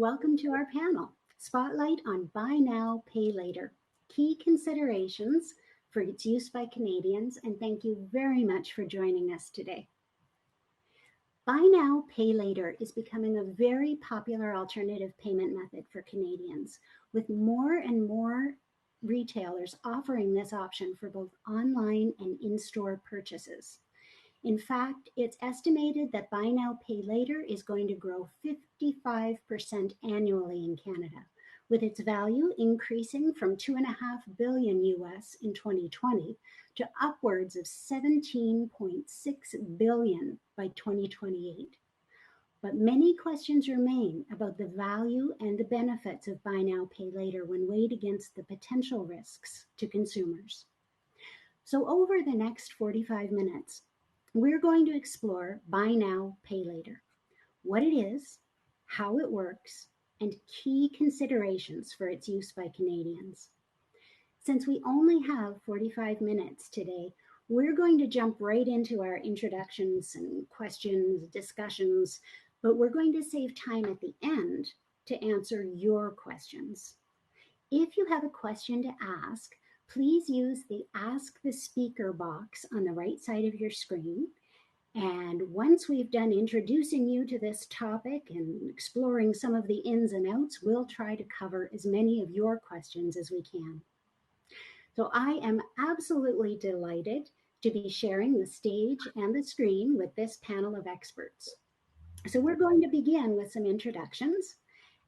welcome to our panel, Spotlight on Buy Now, Pay Later, Key Considerations for its use by Canadians, and thank you very much for joining us today. Buy Now, Pay Later is becoming a very popular alternative payment method for Canadians, with more and more retailers offering this option for both online and in-store purchases. In fact, it's estimated that Buy Now, Pay Later is going to grow 55% annually in Canada, with its value increasing from $2.5 billion US in 2020 to upwards of $17.6 billion by 2028. But many questions remain about the value and the benefits of Buy Now, Pay Later when weighed against the potential risks to consumers. So over the next 45 minutes, we're going to explore Buy Now, Pay Later, what it is, how it works, and key considerations for its use by Canadians. Since we only have 45 minutes today, we're going to jump right into our introductions and questions, discussions, but we're going to save time at the end to answer your questions. If you have a question to ask, please use the Ask the Speaker box on the right side of your screen. And once we've done introducing you to this topic and exploring some of the ins and outs, we'll try to cover as many of your questions as we can. So I am absolutely delighted to be sharing the stage and the screen with this panel of experts. So we're going to begin with some introductions.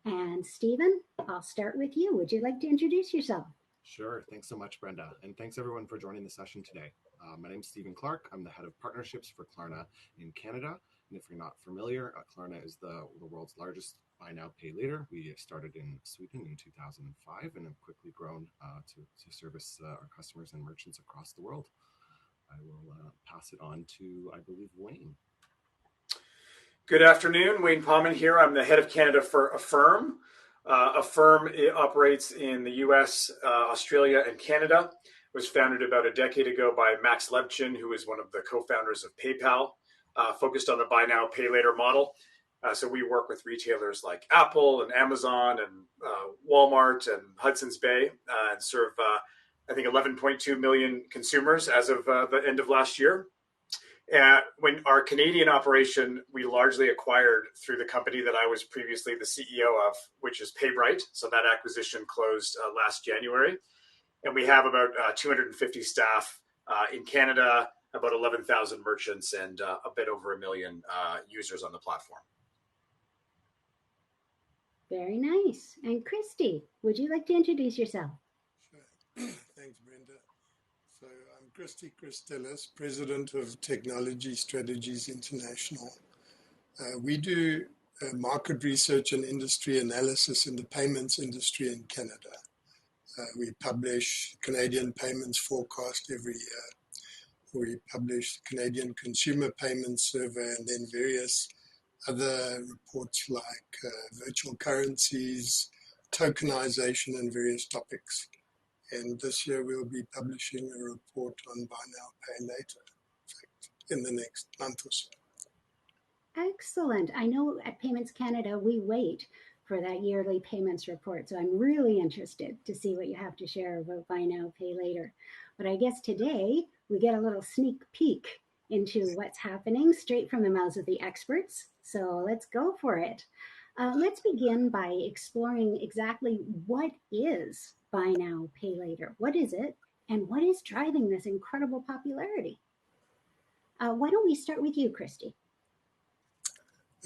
And Stephen, I'll start with you. Would you like to introduce yourself? Sure. Thanks so much, Brenda. And thanks everyone for joining the session today. My name is Stephen Clarke. I'm the head of partnerships for Klarna in Canada. And if you're not familiar, Klarna is the world's largest Buy Now, Pay Later. We started in Sweden in 2005 and have quickly grown to service our customers and merchants across the world. I will pass it on to, I believe, Wayne. Good afternoon. Wayne Pommen here. I'm the head of Canada for Affirm. Affirm operates in the US, Australia, and Canada. It was founded about a decade ago by Max Levchin, who is one of the co-founders of PayPal, focused on the Buy Now, Pay Later model. So we work with retailers like Apple and Amazon and Walmart and Hudson's Bay and serve, I think, 11.2 million consumers as of the end of last year. When our Canadian operation, we largely acquired through the company that I was previously the CEO of, which is PayBright. So that acquisition closed last January. And we have about 250 staff in Canada, about 11,000 merchants, and a bit over 1 million users on the platform. Very nice. And Christie, would you like to introduce yourself? Sure. Thanks, Brenda. So I'm Christelis, President of Technology Strategies International. We do market research and industry analysis in the payments industry in Canada. We publish Canadian payments forecast every year. We publish the Canadian Consumer Payments Survey and then various other reports like virtual currencies, tokenization, and various topics. And this year we'll be publishing a report on Buy Now, Pay Later, in fact, in the next month or so. Excellent. I know at Payments Canada, we wait for that yearly payments report. So I'm really interested to see what you have to share about Buy Now, Pay Later. But I guess today we get a little sneak peek into what's happening straight from the mouths of the experts. So let's go for it. Let's begin by exploring exactly what is Buy Now, Pay Later. What is it? And what is driving this incredible popularity? Why don't we start with you, Christie?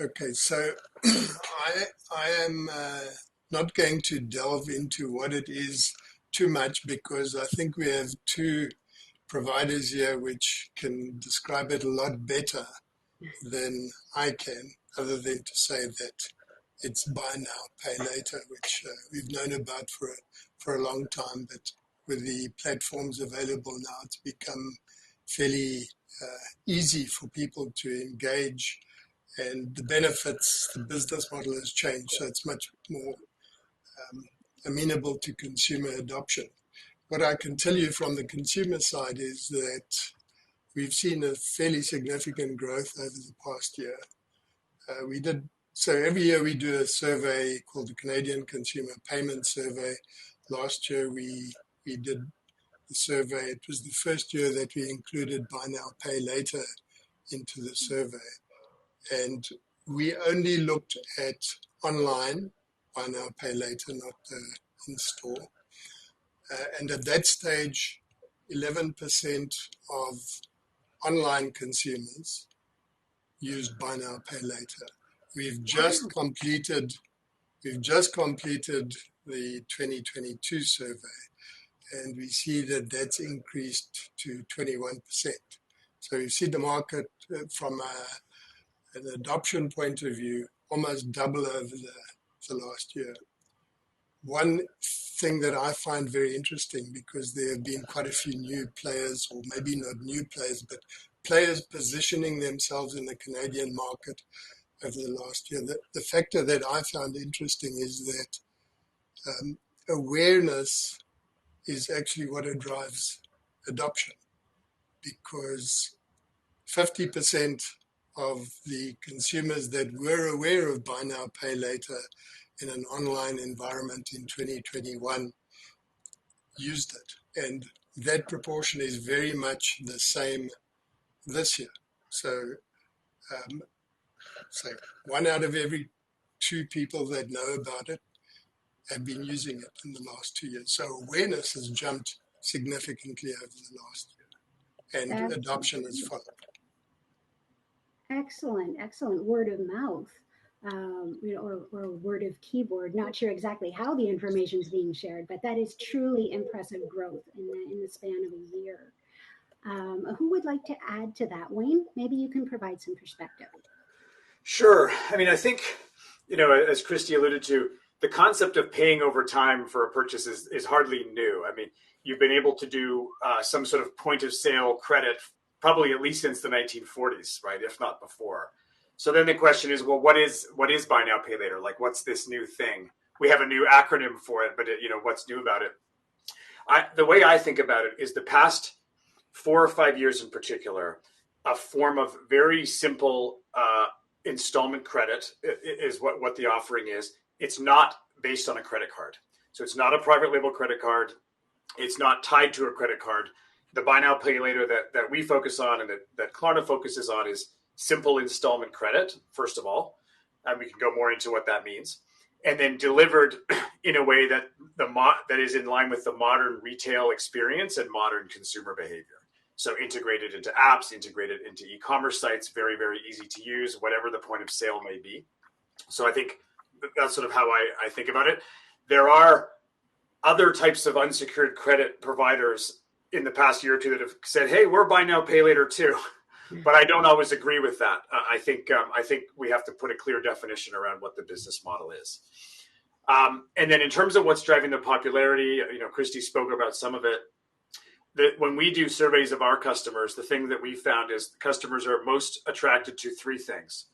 Okay, so I am not going to delve into what it is too much because I think we have two providers here which can describe it a lot better than I can, other than to say that it's Buy Now, Pay Later, which we've known about for a long time, but with the platforms available now, it's become fairly easy for people to engage, and the benefits, the business model has changed, so it's much more amenable to consumer adoption. What I can tell you from the consumer side is that we've seen a fairly significant growth over the past year. We did So every year we do a survey called the Canadian Consumer Payment Survey. Last year we did the survey. It was the first year that we included Buy Now, Pay Later into the survey. And we only looked at online, Buy Now, Pay Later, not in-store. And at that stage, 11% of online consumers used Buy Now, Pay Later. We've just completed the 2022 survey, and we see that that's increased to 21%. So you see the market from an adoption point of view almost double over the last year. One thing that I find very interesting, because there have been quite a few new players, or maybe not new players, but players positioning themselves in the Canadian market over the last year. The factor that I found interesting is that awareness is actually what drives adoption, because 50% of the consumers that were aware of Buy Now, Pay Later in an online environment in 2021 used it. And that proportion is very much the same this year. So, one out of every two people that know about it have been using it in the last 2 years. So awareness has jumped significantly over the last year, and adoption has followed. Excellent word of mouth, or word of keyboard. Not sure exactly how the information is being shared, but that is truly impressive growth in the span of a year. Who would like to add to that? Wayne, maybe you can provide some perspective. Sure. I mean, I think, as Christie alluded to, the concept of paying over time for a purchase is hardly new. I mean, you've been able to do some sort of point of sale credit probably at least since the 1940s, right? If not before. So then the question is, well, what is Buy Now, Pay Later? Like, what's this new thing? We have a new acronym for it, but what's new about it? The way I think about it is the past 4 or 5 years in particular, a form of very simple installment credit is what the offering is. It's not based on a credit card. So it's not a private label credit card. It's not tied to a credit card. The Buy Now, Pay Later that we focus on and that Klarna focuses on is simple installment credit, first of all. And we can go more into what that means. And then delivered in a way that is in line with the modern retail experience and modern consumer behavior. So integrated into apps, integrated into e-commerce sites, very, very easy to use, whatever the point of sale may be. So I think that's sort of how I think about it. There are other types of unsecured credit providers in the past year or two that have said, hey, we're Buy Now, Pay Later too. But I don't always agree with that. I think we have to put a clear definition around what the business model is. And then in terms of what's driving the popularity, Christie spoke about some of it. That when we do surveys of our customers, the thing that we found is customers are most attracted to 3 things.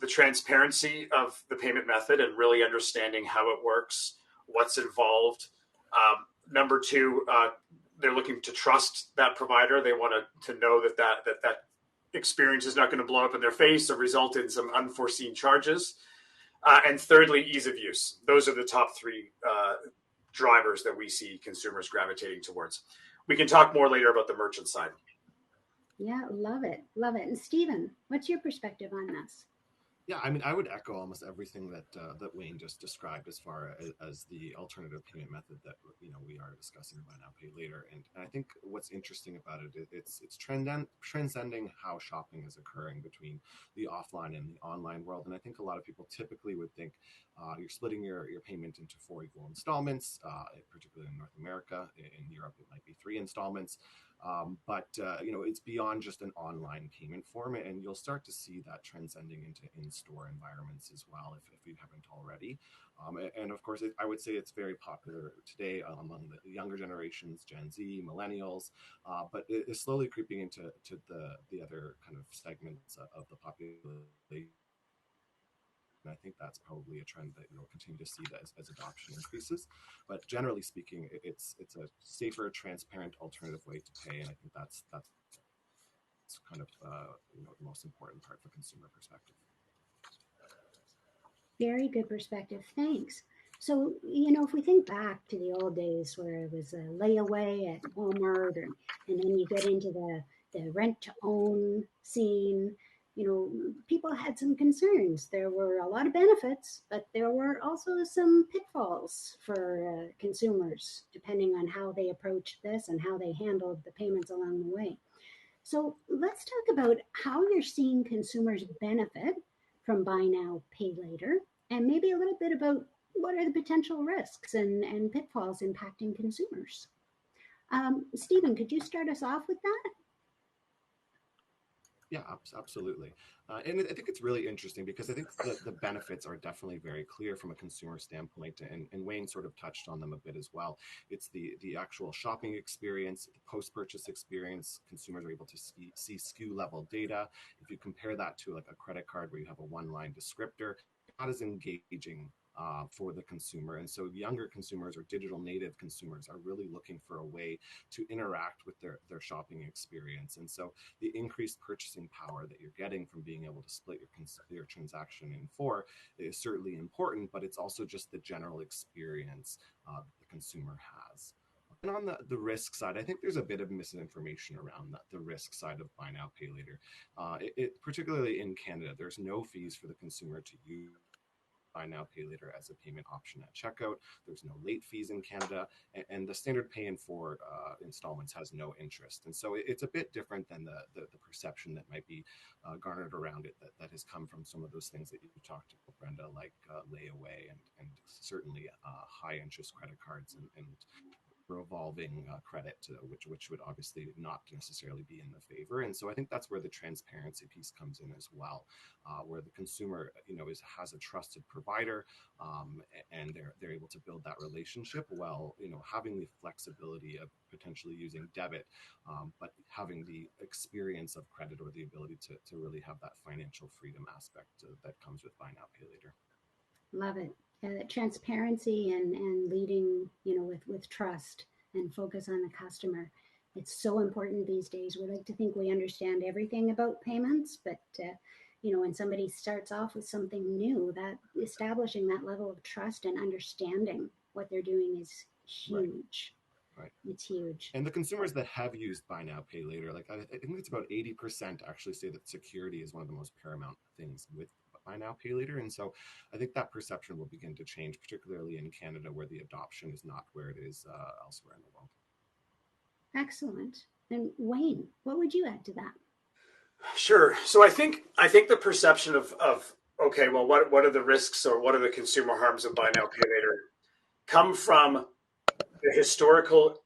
The transparency of the payment method and really understanding how it works, what's involved. Number 2, they're looking to trust that provider. They want to know that experience is not going to blow up in their face or result in some unforeseen charges. And thirdly, ease of use. Those are the top 3 drivers that we see consumers gravitating towards. We can talk more later about the merchant side. Yeah, love it. And Stephen, what's your perspective on this? Yeah, I mean, I would echo almost everything that Wayne just described as far as the alternative payment method that we are discussing Buy Now, Pay Later. And I think what's interesting about it, it's transcending how shopping is occurring between the offline and the online world. And I think a lot of people typically would think you're splitting your payment into 4 equal installments, particularly in North America. In Europe, it might be 3 installments. But it's beyond just an online payment form, and you'll start to see that transcending into in-store environments as well, if you haven't already. And of course, I would say it's very popular today among the younger generations, Gen Z, millennials, but it is slowly creeping into the other kind of segments of the population. And I think that's probably a trend that you'll continue to see as adoption increases. But generally speaking, it's a safer, transparent alternative way to pay, and I think that's kind of the most important part from a consumer perspective. Very good perspective. Thanks. So, if we think back to the old days where it was a layaway at Walmart, and then you get into the rent to own scene, people had some concerns. There were a lot of benefits, but there were also some pitfalls for consumers, depending on how they approached this and how they handled the payments along the way. So let's talk about how you're seeing consumers benefit from buy now, pay later, and maybe a little bit about what are the potential risks and pitfalls impacting consumers. Stephen, could you start us off with that? Yeah, absolutely. And I think it's really interesting because I think the benefits are definitely very clear from a consumer standpoint, and Wayne sort of touched on them a bit as well. It's the actual shopping experience, the post-purchase experience. Consumers are able to see SKU level data. If you compare that to like a credit card where you have a one-line descriptor, not as engaging for the consumer. And so younger consumers or digital native consumers are really looking for a way to interact with their shopping experience. And so the increased purchasing power that you're getting from being able to split your transaction in four is certainly important, but it's also just the general experience the consumer has. And on the risk side, I think there's a bit of misinformation around the risk side of buy now, pay later. Particularly in Canada, there's no fees for the consumer to use buy now, pay later as a payment option at checkout. There's no late fees in Canada, and the standard pay in four installments has no interest. And so it's a bit different than the perception that might be garnered around it that has come from some of those things that you talked about, Brenda, like layaway and certainly high interest credit cards and revolving credit, which would obviously not necessarily be in the favor. And so I think that's where the transparency piece comes in as well, where the consumer, has a trusted provider, and they're able to build that relationship while, having the flexibility of potentially using debit, but having the experience of credit or the ability to really have that financial freedom aspect that comes with buy now, pay later. Love it. Transparency and leading, with trust and focus on the customer. It's so important these days. We like to think we understand everything about payments, but when somebody starts off with something new, that establishing that level of trust and understanding what they're doing is huge. Right. It's huge. And the consumers that have used buy now, pay later, like I think it's about 80% actually say that security is one of the most paramount things with buy now, pay later. And so I think that perception will begin to change, particularly in Canada, where the adoption is not where it is elsewhere in the world. Excellent. And Wayne, what would you add to that? Sure. So I think the perception of okay, well, what are the risks or what are the consumer harms of buy now, pay later come from the historical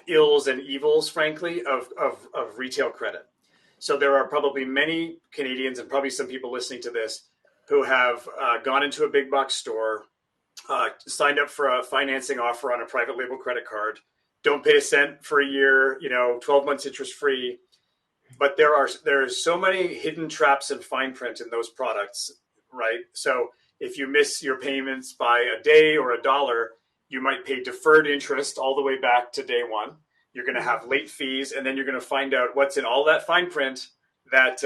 ills and evils, frankly, of retail credit. So there are probably many Canadians and probably some people listening to this who have gone into a big box store, signed up for a financing offer on a private label credit card, don't pay a cent for a year, 12 months interest free. But there are so many hidden traps and fine print in those products, right? So if you miss your payments by a day or $1, you might pay deferred interest all the way back to day one. You're going to have late fees, and then you're going to find out what's in all that fine print that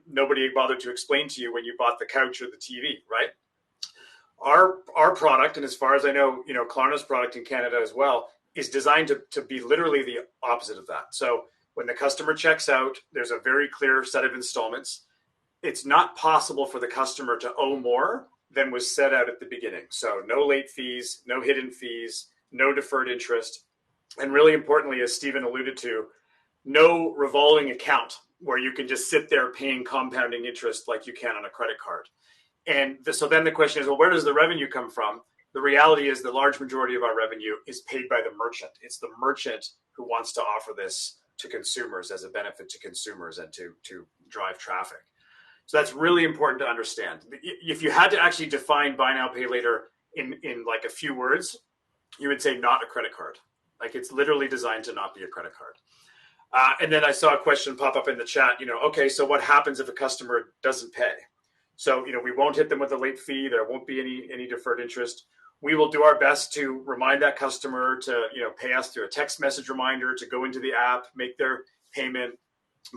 nobody bothered to explain to you when you bought the couch or the TV, right? Our product, and as far as I know, Klarna's product in Canada as well, is designed to be literally the opposite of that. So when the customer checks out, there's a very clear set of installments. It's not possible for the customer to owe more than was set out at the beginning. So no late fees, no hidden fees, no deferred interest. And really importantly, as Stephen alluded to, no revolving account where you can just sit there paying compounding interest like you can on a credit card. And so then the question is, well, where does the revenue come from? The reality is the large majority of our revenue is paid by the merchant. It's the merchant who wants to offer this to consumers as a benefit to consumers and to drive traffic. So that's really important to understand. If you had to actually define buy now, pay later in like a few words, you would say not a credit card. Like it's literally designed to not be a credit card. And then I saw a question pop up in the chat, okay, so what happens if a customer doesn't pay? So, we won't hit them with a late fee. There won't be any deferred interest. We will do our best to remind that customer to, pay us through a text message reminder, to go into the app, make their payment.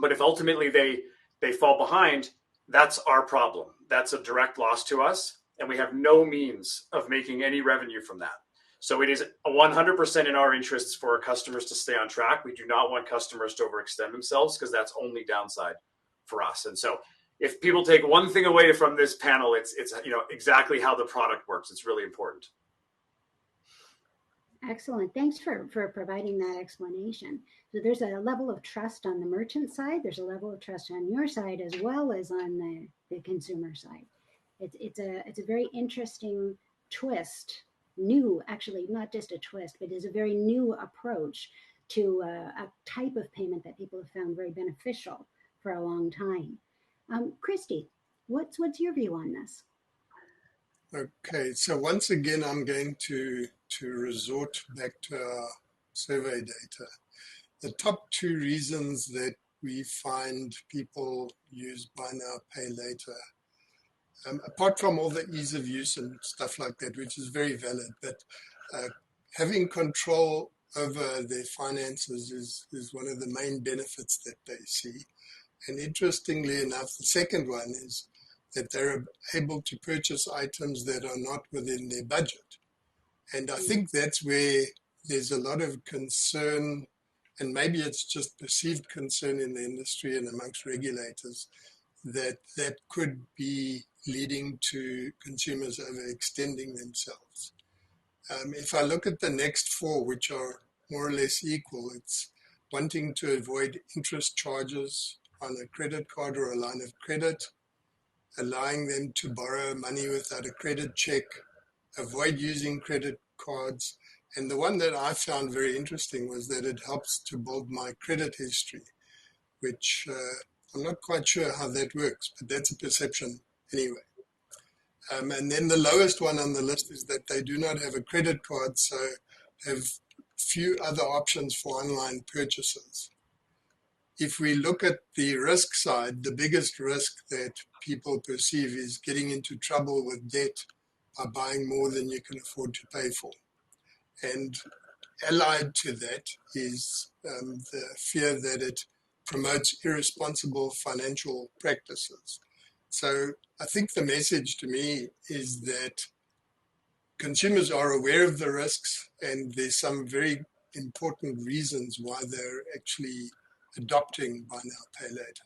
But if ultimately they fall behind, that's our problem. that's a direct loss to us, and we have no means of making any revenue from that. So it is 100% in our interests for our customers to stay on track. We do not want customers to overextend themselves, because that's only downside for us. And so if people take one thing away from this panel, it's exactly how the product works. It's really important. Excellent. Thanks for providing that explanation. So there's a level of trust on the merchant side. There's a level of trust on your side as well as on the consumer side. It's a very interesting twist. New, actually, not just a twist, but is a very new approach to a type of payment that people have found very beneficial for a long time. Christie, what's your view on this? Okay, so once again, I'm going to resort back to our survey data. The top two reasons that we find people use buy now, pay later, apart from all the ease of use and stuff like that, which is very valid, but having control over their finances is one of the main benefits that they see. And interestingly enough, the second one is that they're able to purchase items that are not within their budget. And I think that's where there's a lot of concern, and maybe it's just perceived concern in the industry and amongst regulators, that could be leading to consumers overextending themselves. If I look at the next four, which are more or less equal, it's wanting to avoid interest charges on a credit card or a line of credit, allowing them to borrow money without a credit check, avoid using credit cards. And the one that I found very interesting was that it helps to build my credit history, which I'm not quite sure how that works, but that's a perception anyway. And then the lowest one on the list is that they do not have a credit card, so have few other options for online purchases. If we look at the risk side, the biggest risk that people perceive is getting into trouble with debt by buying more than you can afford to pay for. And allied to that is the fear that it promotes irresponsible financial practices. So I think the message to me is that consumers are aware of the risks, and there's some very important reasons why they're actually adopting buy now, pay later.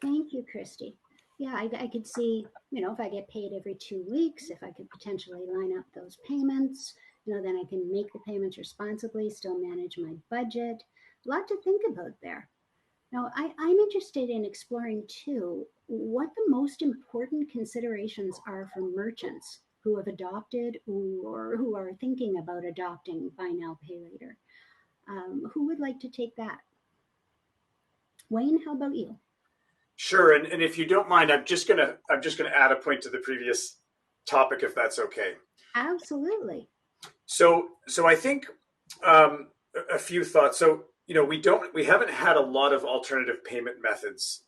Thank you, Christie. Yeah, I could see, if I get paid every 2 weeks, if I could potentially line up those payments, then I can make the payments responsibly, still manage my budget. A lot to think about there. Now, I'm interested in exploring, too, what the most important considerations are for merchants who have adopted or who are thinking about adopting buy now, pay later. Who would like to take that? Wayne, how about you? Sure, and if you don't mind, I'm just gonna add a point to the previous topic, if that's okay. Absolutely. So I think a few thoughts. So we haven't had a lot of alternative payment methods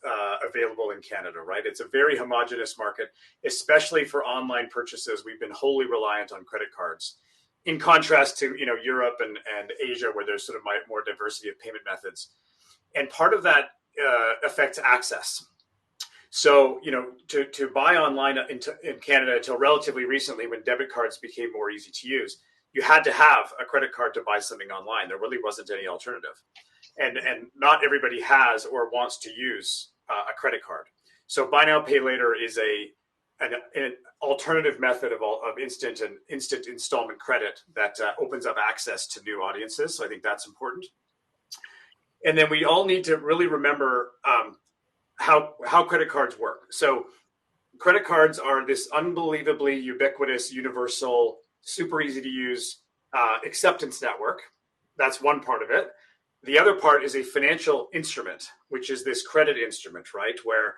available in Canada, right? It's a very homogenous market, especially for online purchases. We've been wholly reliant on credit cards, in contrast to Europe and Asia, where there's sort of more diversity of payment methods, and part of that affects access. So to buy online in Canada until relatively recently, when debit cards became more easy to use, you had to have a credit card to buy something online. There really wasn't any alternative. And not everybody has or wants to use a credit card. So buy now, pay later is an alternative method of instant installment credit that opens up access to new audiences. So I think that's important. And then we all need to really remember how credit cards work. So credit cards are this unbelievably ubiquitous, universal, super easy to use acceptance network. That's one part of it. The other part is a financial instrument, which is this credit instrument, right? Where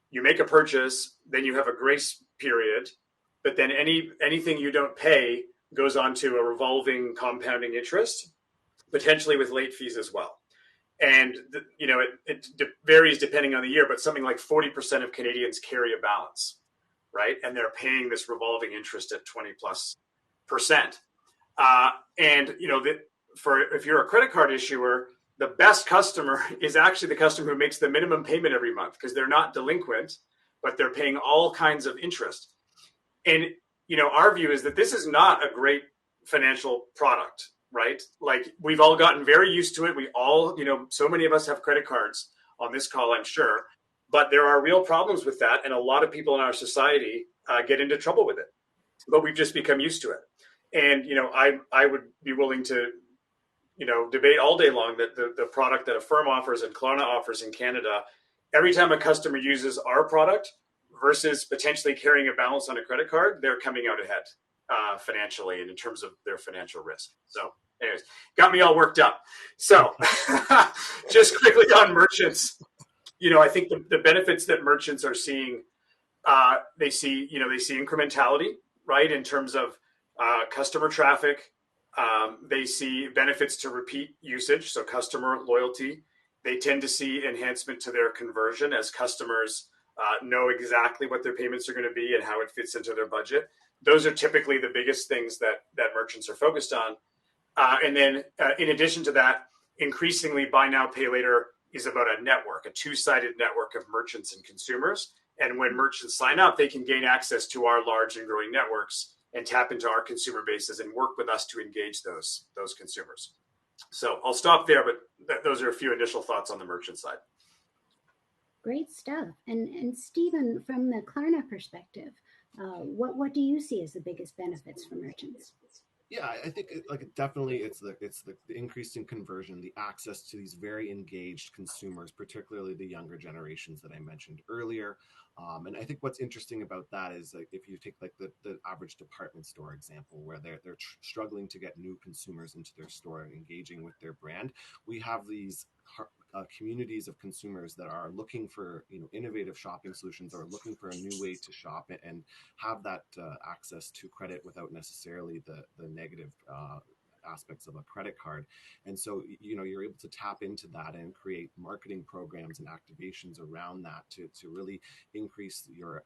you make a purchase, then you have a grace period, but then anything you don't pay goes on to a revolving compounding interest, potentially with late fees as well. And it varies depending on the year, but something like 40% of Canadians carry a balance, right? And they're paying this revolving interest at 20+%. And if you're a credit card issuer, the best customer is actually the customer who makes the minimum payment every month, because they're not delinquent, but they're paying all kinds of interest. And, our view is that this is not a great financial product, right? Like, we've all gotten very used to it. We all, so many of us have credit cards on this call, I'm sure, but there are real problems with that. And a lot of people in our society get into trouble with it, but we've just become used to it. And, I would be willing to, debate all day long that the product that Affirm offers and Klarna offers in Canada, every time a customer uses our product versus potentially carrying a balance on a credit card, they're coming out ahead financially and in terms of their financial risk. So anyways, got me all worked up. So just quickly on merchants, I think the benefits that merchants are seeing, they see incrementality, right? In terms of customer traffic. They see benefits to repeat usage, so customer loyalty. They tend to see enhancement to their conversion as customers know exactly what their payments are going to be and how it fits into their budget. Those are typically the biggest things that merchants are focused on. And then in addition to that, increasingly buy now, pay later is about a network, a two-sided network of merchants and consumers. And when merchants sign up, they can gain access to our large and growing networks and tap into our consumer bases and work with us to engage those consumers. So I'll stop there, but those are a few initial thoughts on the merchant side. Great stuff. And Stephen, from the Klarna perspective, what do you see as the biggest benefits for merchants? Yeah, I think definitely it's the increase in conversion, the access to these very engaged consumers, particularly the younger generations that I mentioned earlier. And I think what's interesting about that is, like, if you take like the average department store example, where they're struggling to get new consumers into their store and engaging with their brand, we have these communities of consumers that are looking for innovative shopping solutions, or looking for a new way to shop and have that access to credit without necessarily the negative aspects of a credit card. And so you're able to tap into that and create marketing programs and activations around that to really increase your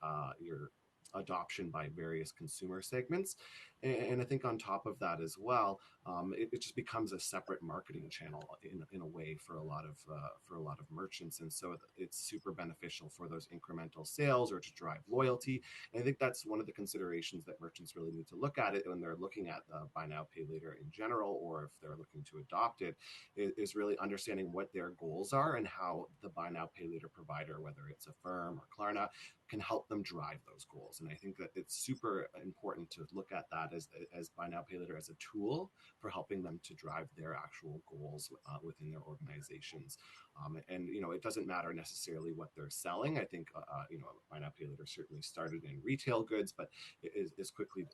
adoption by various consumer segments. And I think on top of that as well, it just becomes a separate marketing channel in a way for a lot of merchants. And so it's super beneficial for those incremental sales or to drive loyalty. And I think that's one of the considerations that merchants really need to look at it when they're looking at buy now, pay later in general, or if they're looking to adopt it, is really understanding what their goals are and how the buy now, pay later provider, whether it's Affirm or Klarna, can help them drive those goals. And I think that it's super important to look at that as buy now, pay later as a tool for helping them to drive their actual goals within their organizations. And it doesn't matter necessarily what they're selling. I think buy now, pay later certainly started in retail goods, but is quickly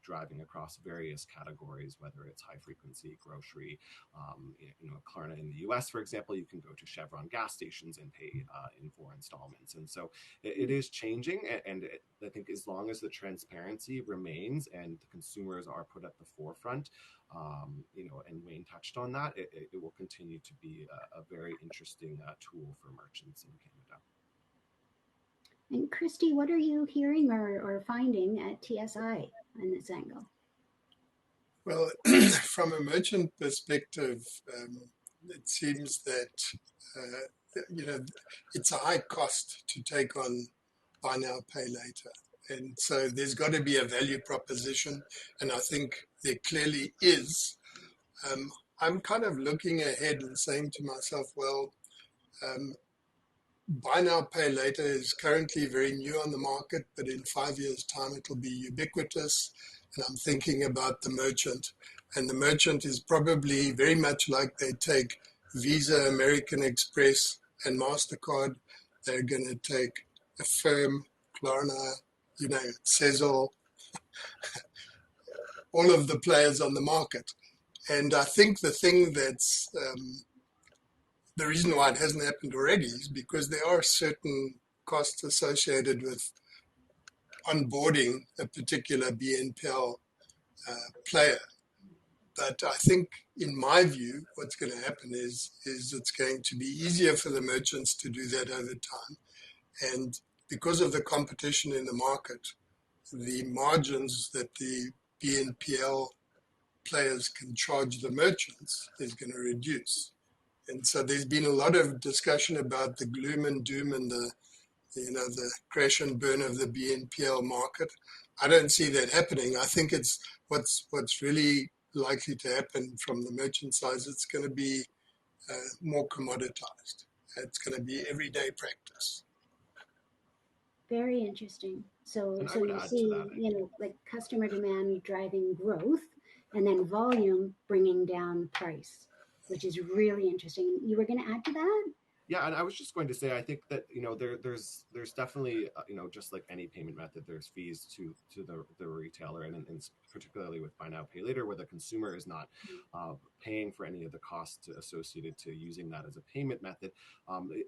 driving across various categories, whether it's high frequency grocery. Klarna in the US, for example, you can go to Chevron gas stations and pay in 4 installments. And so it is changing, and I think as long as the transparency remains and the consumers are put at the forefront, and Wayne touched on that, it will continue to be a very interesting tool for merchants in Canada. And Christie, what are you hearing or finding at TSI on this angle? Well, from a merchant perspective, it seems that it's a high cost to take on buy now, pay later. And so there's got to be a value proposition, and I think there clearly is. I'm kind of looking ahead and saying to myself, well, buy now, pay later is currently very new on the market, but in 5 years' time it will be ubiquitous. And I'm thinking about the merchant, and the merchant is probably very much like they take Visa, American Express, and MasterCard. They're going to take Affirm, Klarna, Sezzle, all of the players on the market. And I think the thing that's the reason why it hasn't happened already is because there are certain costs associated with onboarding a particular BNPL player. But I think, in my view, what's going to happen is it's going to be easier for the merchants to do that over time. And because of the competition in the market, the margins that the BNPL players can charge the merchants is going to reduce. And so there's been a lot of discussion about the gloom and doom and the crash and burn of the BNPL market. I don't see that happening. I think it's what's really likely to happen from the merchant side. It's going to be more commoditized. It's going to be everyday practice. Very interesting. So And I so would you add to see, that. like customer demand driving growth and then volume bringing down price, which is really interesting. You were going to add to that? Yeah, and I was just going to say, I think that there's definitely just like any payment method, there's fees to the retailer, and particularly with buy now pay later, where the consumer is not paying for any of the costs associated to using that as a payment method,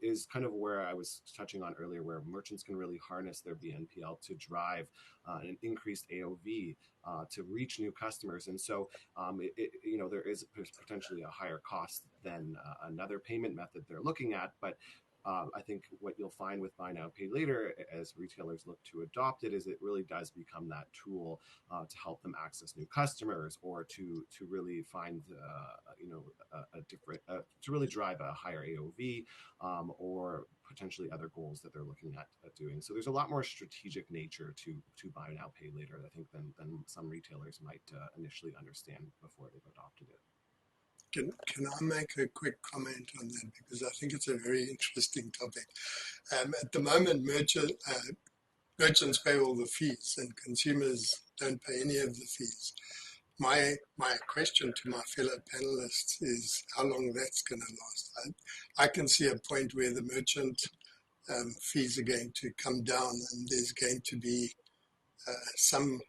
is kind of where I was touching on earlier, where merchants can really harness their BNPL to drive an increased AOV to reach new customers, and so there is potentially a higher cost than another payment method they're looking at. But I think what you'll find with buy now pay later, as retailers look to adopt it, is it really does become that tool to help them access new customers, or to really find a different to really drive a higher AOV, or potentially other goals that they're looking at doing. So there's a lot more strategic nature to buy now pay later, I think, than some retailers might initially understand before they've adopted it. Can I make a quick comment on that, because I think it's a very interesting topic. At the moment, merchants pay all the fees and consumers don't pay any of the fees. My question to my fellow panelists is how long that's going to last. I can see a point where the merchant fees are going to come down, and there's going to be some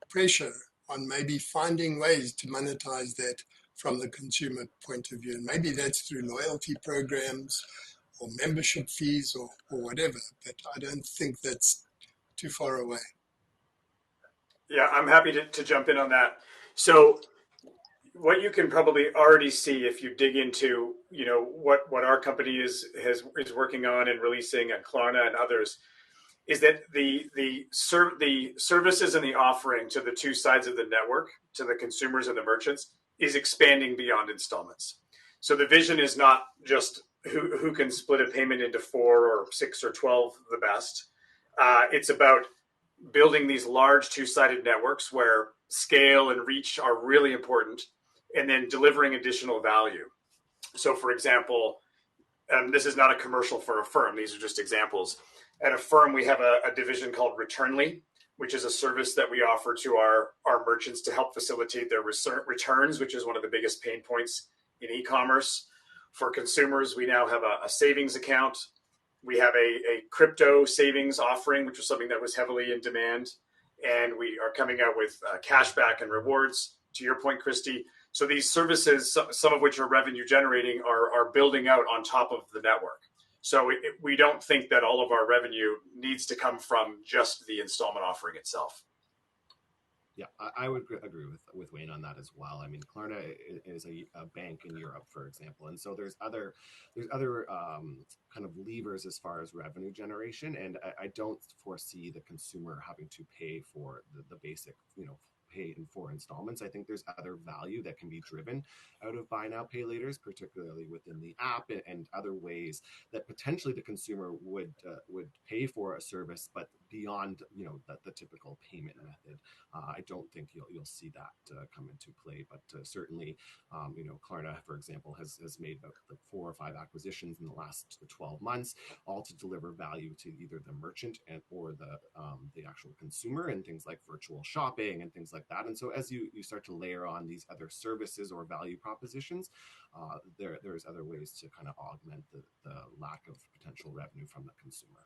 pressure on maybe finding ways to monetize that from the consumer point of view. And maybe that's through loyalty programs or membership fees or whatever, but I don't think that's too far away. Yeah, I'm happy to jump in on that. So what you can probably already see if you dig into, what our company is working on and releasing at Klarna and others, is that the services and the offering to the two sides of the network, to the consumers and the merchants, is expanding beyond installments. So the vision is not just who can split a payment into 4 or 6 or 12 the best. It's about building these large two-sided networks where scale and reach are really important, and then delivering additional value. So for example, this is not a commercial for Affirm, these are just examples. At Affirm, we have a division called Returnly, which is a service that we offer to our merchants to help facilitate their returns, which is one of the biggest pain points in e-commerce. For consumers, we now have a savings account. We have a crypto savings offering, which was something that was heavily in demand. And we are coming out with cashback and rewards, to your point, Christie. So these services, some of which are revenue generating, are building out on top of the network. So we don't think that all of our revenue needs to come from just the installment offering itself. Yeah, I would agree with Wayne on that as well. I mean, Klarna is a bank in Europe, for example, and so there's other kind of levers as far as revenue generation, and I don't foresee the consumer having to pay for the basic, pay in 4 installments. I think there's other value that can be driven out of buy now pay laters, particularly within the app and other ways that potentially the consumer would pay for a service, but beyond the typical payment method. I don't think you'll see that come into play, but certainly Klarna, for example, has made about 4 or 5 acquisitions in the last 12 months, all to deliver value to either the merchant or the actual consumer, and things like virtual shopping and things like that. And so as you start to layer on these other services or value propositions, there's other ways to kind of augment the lack of potential revenue from the consumer.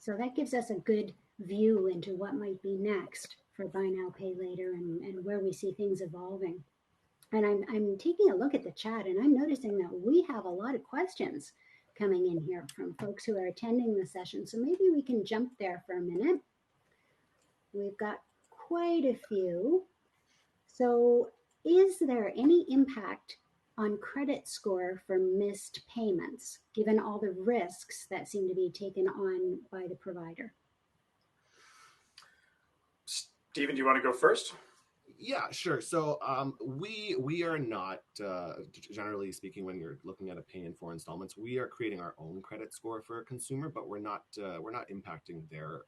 So that gives us a good view into what might be next for buy now pay later, and where we see things evolving. And I'm taking a look at the chat, and I'm noticing that we have a lot of questions coming in here from folks who are attending the session. So maybe we can jump there for a minute. We've got quite a few. So is there any impact on credit score for missed payments, given all the risks that seem to be taken on by the provider? Stephen, do you want to go first? Yeah, sure. So we are not generally speaking, when you're looking at a pay in 4 installments, we are creating our own credit score for a consumer, but we're not impacting their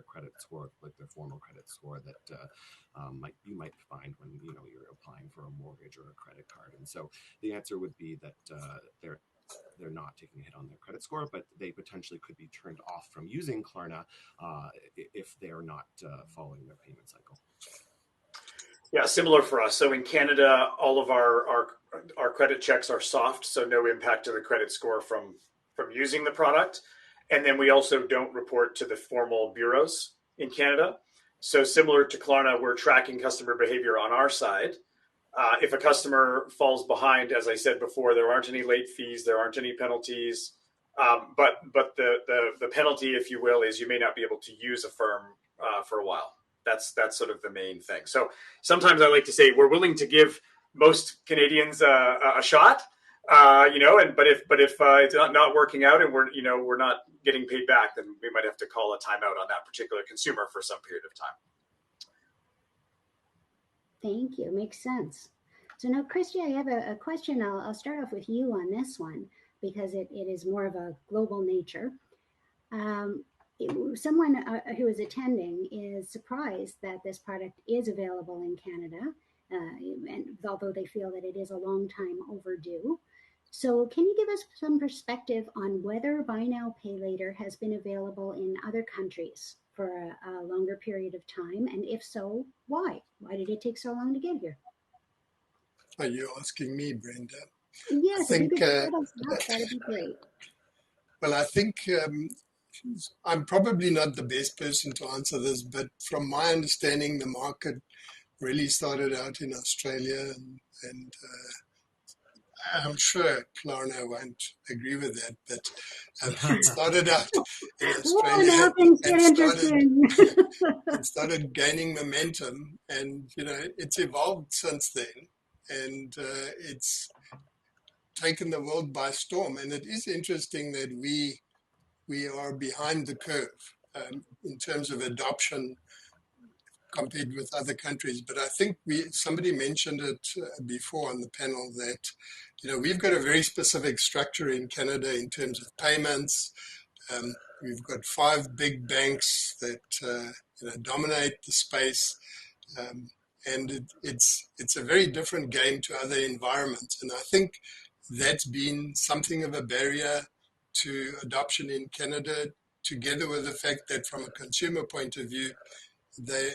credit score, like their formal credit score that you might find when you're applying for a mortgage or a credit card. And so the answer would be that they're not taking a hit on their credit score, but they potentially could be turned off from using Klarna if they're not following their payment cycle. Yeah, similar for us. So in Canada, all of our credit checks are soft, so no impact to the credit score from using the product. And then we also don't report to the formal bureaus in Canada. So similar to Klarna, we're tracking customer behavior on our side. If a customer falls behind, as I said before, there aren't any late fees, there aren't any penalties. But the penalty, if you will, is you may not be able to use Affirm for a while. That's sort of the main thing. So sometimes I like to say we're willing to give most Canadians a shot, but if it's not working out and we're not getting paid back, then we might have to call a timeout on that particular consumer for some period of time. Thank you. Makes sense. So now, Christie, I have a question. I'll start off with you on this one because it is more of a global nature. Someone who is attending is surprised that this product is available in Canada, and although they feel that it is a long time overdue. So can you give us some perspective on whether Buy Now, Pay Later has been available in other countries for a longer period of time? And if so, why? Why did it take so long to get here? Are you asking me, Brenda? Yes, if you could start us off, that'd be great. Well, I think I'm probably not the best person to answer this, but from my understanding, the market really started out in Australia, and I'm sure Klarna won't agree with that, but it started out in Australia and started gaining momentum, and it's evolved since then, and it's taken the world by storm. And it is interesting that we are behind the curve in terms of adoption compared with other countries. But I think somebody mentioned it before on the panel that we've got a very specific structure in Canada in terms of payments. We've got 5 big banks that dominate the space, and it's a very different game to other environments. And I think that's been something of a barrier to adoption in Canada, together with the fact that from a consumer point of view, they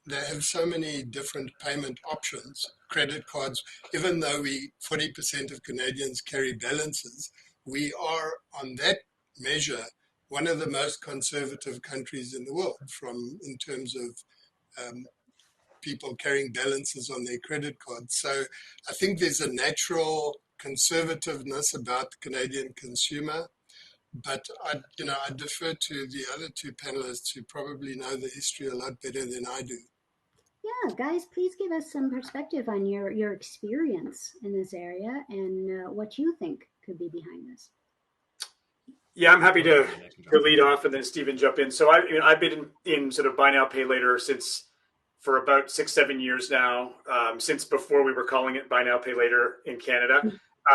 have so many different payment options, credit cards. Even though 40% of Canadians carry balances, we are on that measure one of the most conservative countries in the world in terms of people carrying balances on their credit cards. So I think there's a natural conservativeness about the Canadian consumer. But I defer to the other 2 panelists who probably know the history a lot better than I do. Yeah, guys, please give us some perspective on your experience in this area and what you think could be behind this. Yeah, I'm happy to lead off and then Stephen jump in. So I've been in sort of Buy Now, Pay Later for about 6-7 years now, since before we were calling it Buy Now, Pay Later in Canada.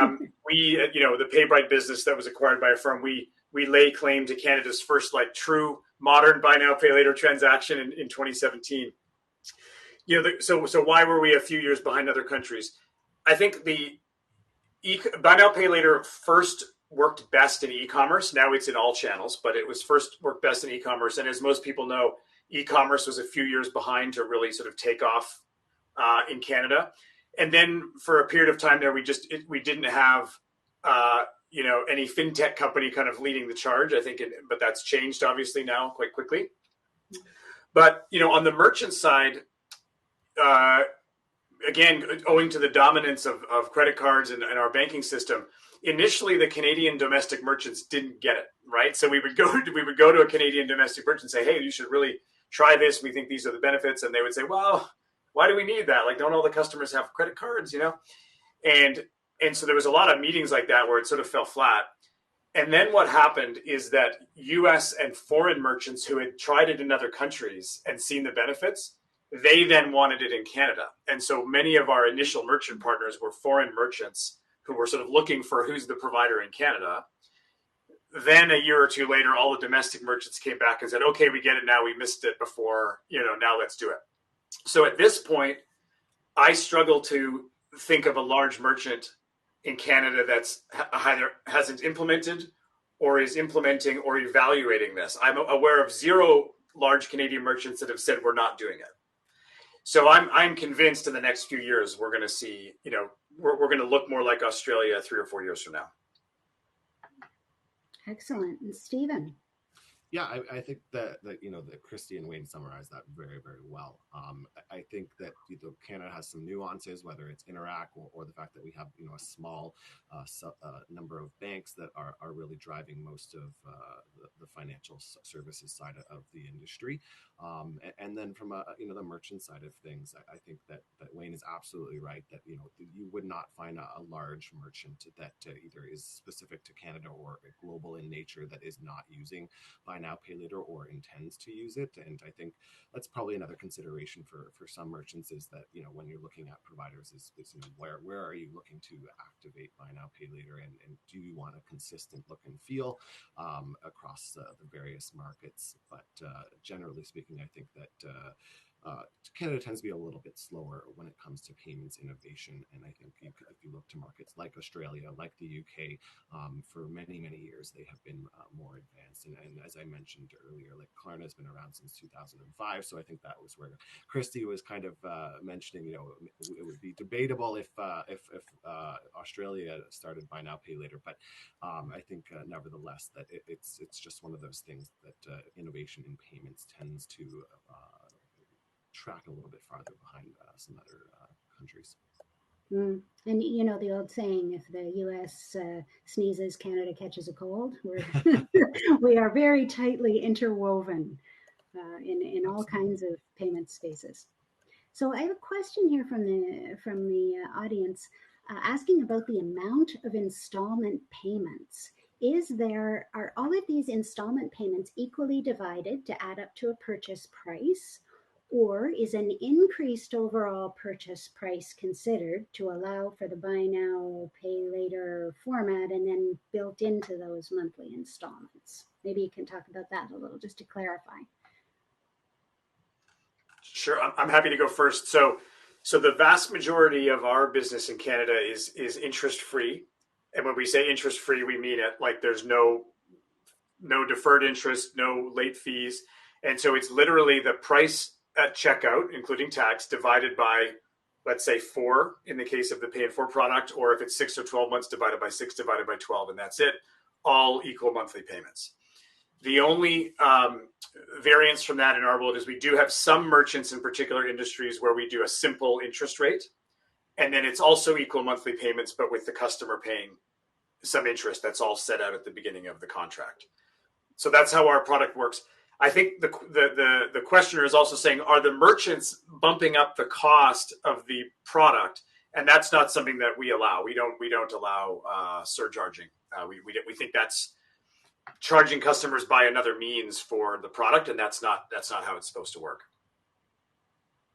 The PayBright business that was acquired by Affirm, we lay claim to Canada's first true modern Buy Now, Pay Later transaction in 2017. So why were we a few years behind other countries? I think the Buy Now, Pay Later first worked best in e-commerce. Now it's in all channels, but it was first worked best in e-commerce. And as most people know, e-commerce was a few years behind to really sort of take off in Canada. And then for a period of time there, we didn't have any fintech company kind of leading the charge. I think, but that's changed obviously now quite quickly. But on the merchant side, again, owing to the dominance of credit cards and our banking system, initially the Canadian domestic merchants didn't get it, right? So we would go to a Canadian domestic merchant and say, hey, you should really try this. We think these are the benefits. And they would say, well, why do we need that? Don't all the customers have credit cards, And so there was a lot of meetings like that where it sort of fell flat. And then what happened is that US and foreign merchants who had tried it in other countries and seen the benefits They then wanted it in Canada. And so many of our initial merchant partners were foreign merchants who were sort of looking for who's the provider in Canada. Then a year or two later, all the domestic merchants came back and said, okay, we get it now. We missed it before, now let's do it. So at this point, I struggle to think of a large merchant in Canada that's either hasn't implemented or is implementing or evaluating this. I'm aware of 0 large Canadian merchants that have said we're not doing it. So I'm convinced in the next few years we're going to see, we're going to look more like Australia 3 or 4 years from now. Excellent. And Stephen? Yeah, I think that Christie and Wayne summarized that very, very well. I think that Canada has some nuances, whether it's Interac or the fact that we have a small number of banks that are really driving most of the financial services side of the industry, and then from the merchant side of things, I think that Wayne is absolutely right that you would not find a large merchant that either is specific to Canada or global in nature that is not using buy now, pay later, or intends to use it. And I think that's probably another consideration for some merchants is that, when you're looking at providers is where are you looking to activate buy now, pay later, and do you want a consistent look and feel across the various markets? But generally speaking, I think that Canada tends to be a little bit slower when it comes to payments innovation. And I think if you look to markets like Australia, like the UK, for many, many years, they have been more advanced. And as I mentioned earlier, like Klarna has been around since 2005. So I think that was where Christie was kind of mentioning, it would be debatable if Australia started buy now, pay later. But I think nevertheless that it's just one of those things that innovation in payments tends to track a little bit farther behind some other countries. And the old saying, if the US sneezes, Canada catches a cold. We are very tightly interwoven in all kinds of payment spaces. So I have a question here from the audience asking about the amount of installment payments. Are all of these installment payments equally divided to add up to a purchase price? Or is an increased overall purchase price considered to allow for the buy now, pay later format and then built into those monthly installments? Maybe you can talk about that a little just to clarify. Sure, I'm happy to go first. So the vast majority of our business in Canada is interest-free. And when we say interest-free, we mean it like there's no deferred interest, no late fees. And so it's literally the price at checkout, including tax, divided by, let's say, 4 in the case of the Pay in 4 product, or if it's 6 or 12 months, divided by 6, divided by 12, and that's it. All equal monthly payments. The only variance from that in our world is we do have some merchants in particular industries where we do a simple interest rate, and then it's also equal monthly payments, but with the customer paying some interest. That's all set out at the beginning of the contract. So that's how our product works. I think the questioner is also saying, are the merchants bumping up the cost of the product? And that's not something that we allow. We don't allow surcharging. We think that's charging customers by another means for the product, and that's not how it's supposed to work.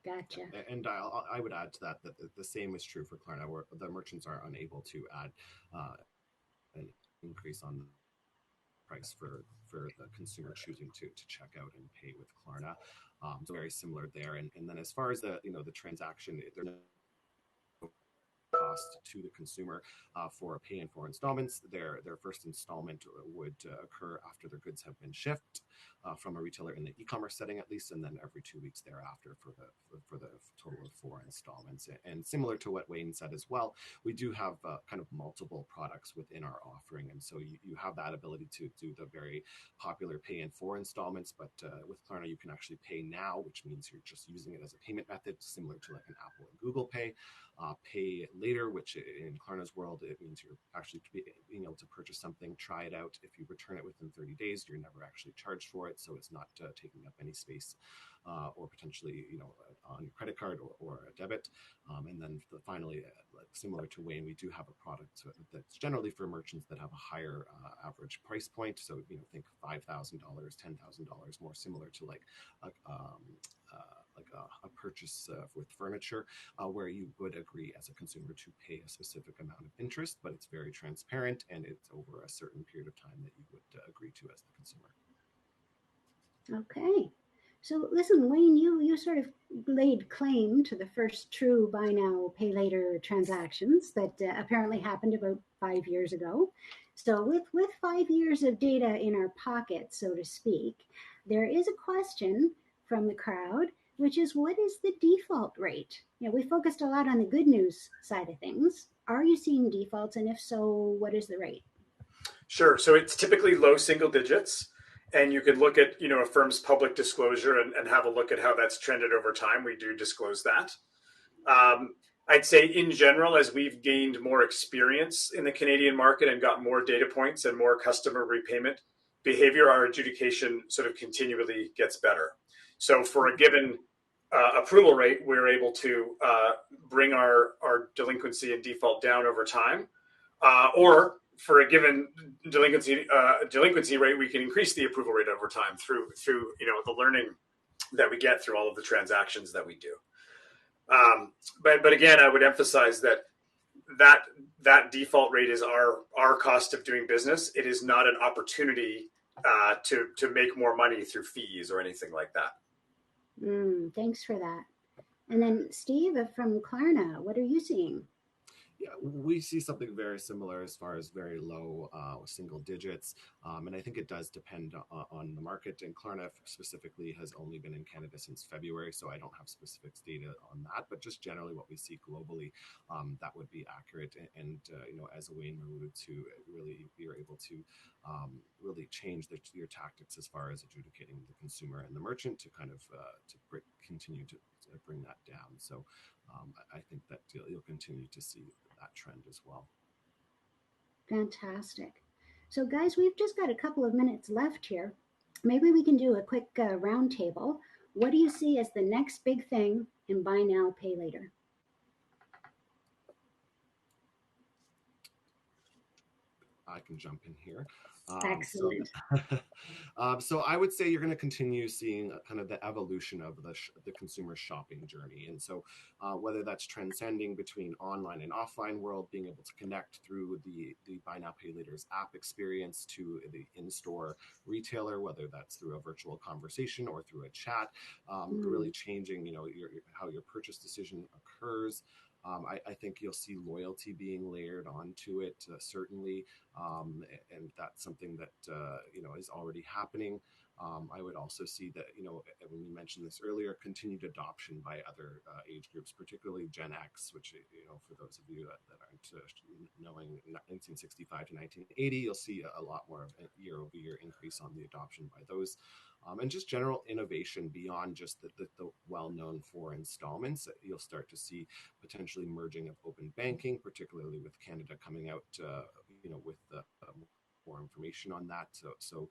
Gotcha. And I would add to that the same is true for Klarna, where the merchants are unable to add an increase on price for the consumer choosing to check out and pay with Klarna. So very similar there. And then as far as the transaction, there's no cost to the consumer for pay in 4 installments. Their first installment would occur after their goods have been shipped from a retailer in the e-commerce setting at least, and then every 2 weeks thereafter for the total of 4 installments. And similar to what Wayne said as well, we do have kind of multiple products within our offering, and so you have that ability to do the very popular pay in 4 installments, but with Klarna you can actually pay now, which means you're just using it as a payment method similar to like an Apple and Google Pay. Pay later, which in Klarna's world, it means you're actually being able to purchase something, try it out. If you return it within 30 days, you're never actually charged for it. So it's not taking up any space or potentially, on your credit card or a debit. And then finally, similar to Wayne, we do have a product that's generally for merchants that have a higher average price point. So, think $5,000, $10,000, more similar to like a purchase with furniture, where you would agree as a consumer to pay a specific amount of interest, but it's very transparent and it's over a certain period of time that you would agree to as the consumer. Okay. So listen, Wayne, you sort of laid claim to the first true buy now, pay later transactions that apparently happened about 5 years ago. So with 5 years of data in our pocket, so to speak, there is a question from the crowd, which is, what is the default rate? You know, we focused a lot on the good news side of things. Are you seeing defaults? And if so, what is the rate? Sure. So it's typically low single digits. And you can look at, Affirm's public disclosure and have a look at how that's trended over time. We do disclose that. I'd say in general, as we've gained more experience in the Canadian market and got more data points and more customer repayment behavior, our adjudication sort of continually gets better. So for a given approval rate, we're able to bring our delinquency and default down over time, or for a given delinquency rate, we can increase the approval rate over time through the learning that we get through all of the transactions that we do. But again, I would emphasize that default rate is our cost of doing business. It is not an opportunity to make more money through fees or anything like that. Thanks for that. And then Steve from Klarna, what are you seeing? Yeah, we see something very similar as far as very low single digits. And I think it does depend on the market. And Klarna specifically has only been in Canada since February, so I don't have specific data on that. But just generally what we see globally, that would be accurate. And as Wayne alluded to, really you're able to really change your tactics as far as adjudicating the consumer and the merchant to kind of continue to bring that down. So I think that you'll continue to see that trend as well. Fantastic. So guys, we've just got a couple of minutes left here. Maybe we can do a quick roundtable. What do you see as the next big thing in buy now, pay later? I can jump in here. Excellent. So I would say you're going to continue seeing kind of the evolution of the consumer shopping journey. And so whether that's transcending between online and offline world, being able to connect through the Buy Now Pay Later's app experience to the in-store retailer, whether that's through a virtual conversation or through a chat, really changing, how your purchase decision occurs. I think you'll see loyalty being layered onto it, certainly, and that's something that is already happening. I would also see that, when we mentioned this earlier, continued adoption by other age groups, particularly Gen X, which, for those of you that aren't knowing 1965 to 1980, you'll see a lot more of a year-over-year increase on the adoption by those. And just general innovation beyond just the well-known for installments. You'll start to see potentially merging of open banking, particularly with Canada coming out, with more information on that. So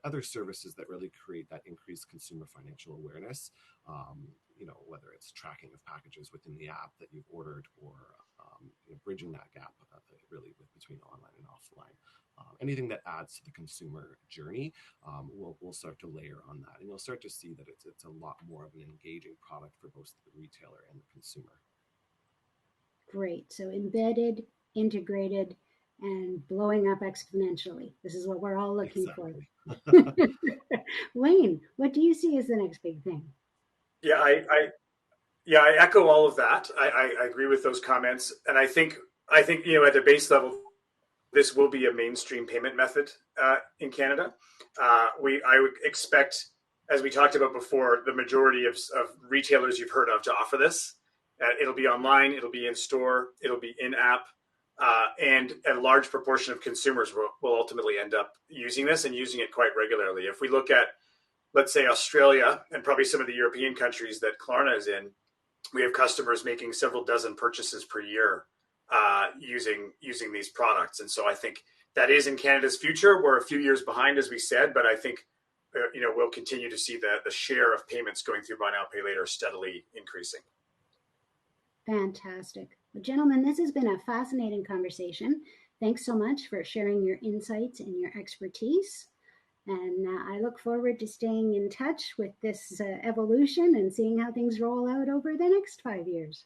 other services that really create that increased consumer financial awareness, whether it's tracking of packages within the app that you've ordered or bridging that gap really between online and offline. Anything that adds to the consumer journey, we'll start to layer on that. And you'll start to see that it's a lot more of an engaging product for both the retailer and the consumer. Great. So embedded, integrated, and blowing up exponentially. This is what we're all looking for. Wayne, what do you see as the next big thing? Yeah, I echo all of that. I agree with those comments. And I think at the base level, this will be a mainstream payment method in Canada. I would expect, as we talked about before, the majority of retailers you've heard of to offer this. It'll be online, it'll be in store, it'll be in app, and a large proportion of consumers will ultimately end up using this and using it quite regularly. If we look at, let's say, Australia and probably some of the European countries that Klarna is in, we have customers making several dozen purchases per year using these products. And so I think that is in Canada's future. We're a few years behind, as we said, but I think we'll continue to see the share of payments going through Buy Now Pay Later steadily increasing. Fantastic. Well, gentlemen, this has been a fascinating conversation. Thanks so much for sharing your insights and your expertise. And I look forward to staying in touch with this evolution and seeing how things roll out over the next 5 years.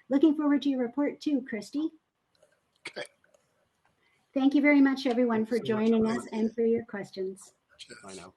Looking forward to your report too, Christie. Okay. Thank you very much, everyone, Thank you for so much. joining us and for your questions. Cheers. Bye now.